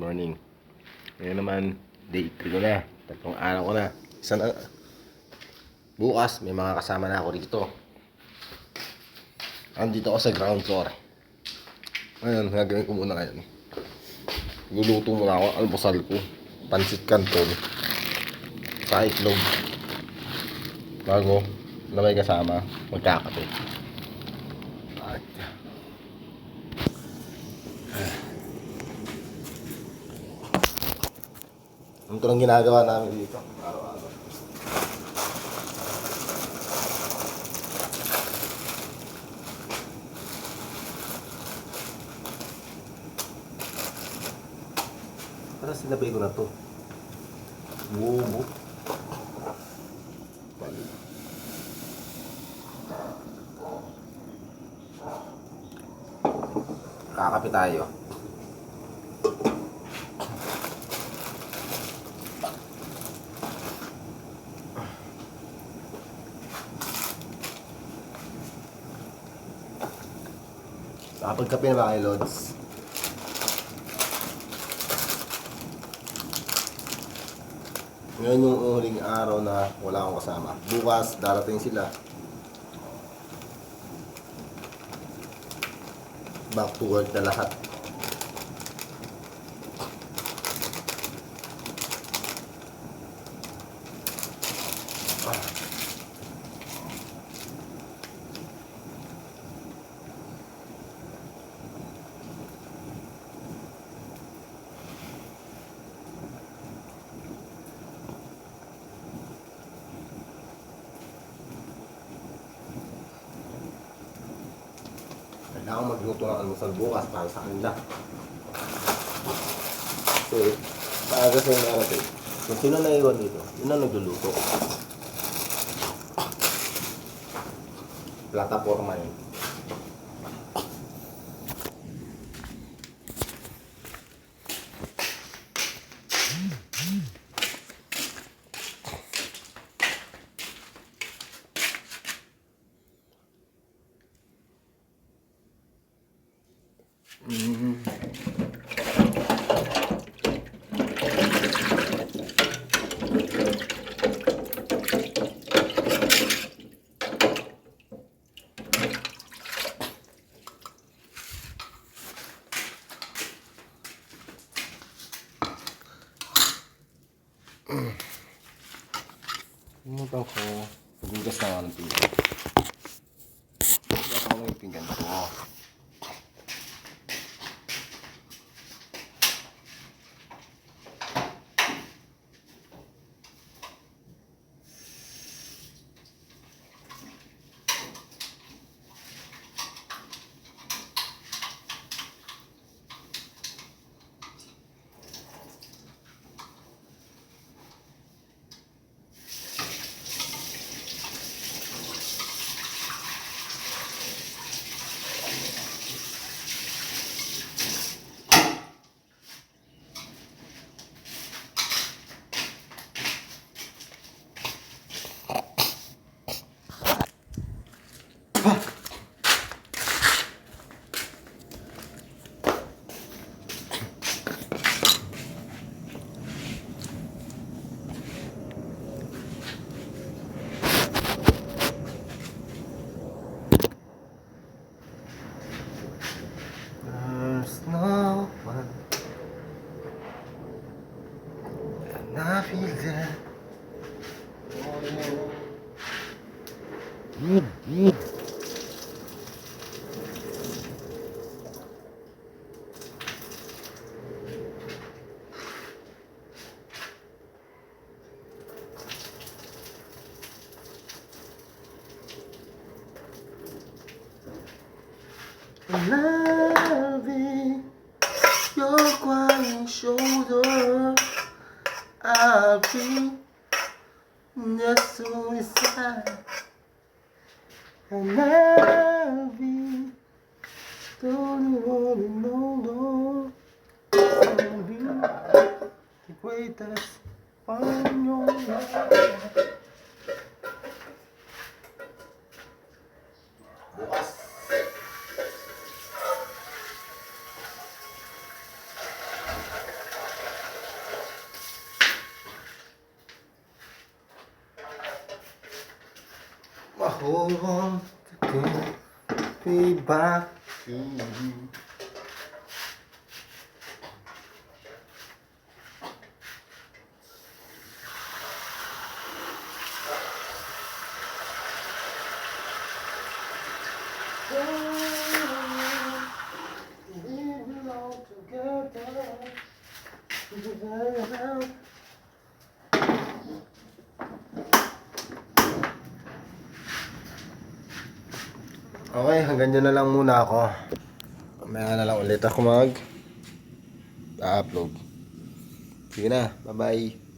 morning. Ngayon naman, day 3 ko na. Tatlong araw ko na. Isa na. Bukas, may mga kasama na ako rito. Andito ako sa ground floor. Ngayon, gagawin ko muna ngayon. Luluto muna ako, almusal ko. Pansit canton. Sa itlog. Bago na may kasama, magkakape. Ito lang ginagawa namin dito araw-araw. Para sinabay ko na to. Bubo. Kakape tayo. Nakapagkape na ba kayo, Lods? Ngayon yung huling araw na wala akong kasama. Bukas, darating sila. Back to work na lahat. Kailangan magluto ng almusal bukas para sa kanila. Kasi, maaga sa yung narating. Kung sino naiwan dito, yun ang nagluluto. Plataforma yun. Pumunta ko, pagugas na nga ng pinggan. Pagugas na yung pinggan ko. There's no one, and I feel that. Loving your quiet shoulder, I'll be just so inside, and I'll be the only one who knows I'll be the greatest one in your life. want to be back to you. Okay, hanggang dyan na lang muna ako. Mamaya na lang ulit ako upload. Sige na, bye bye.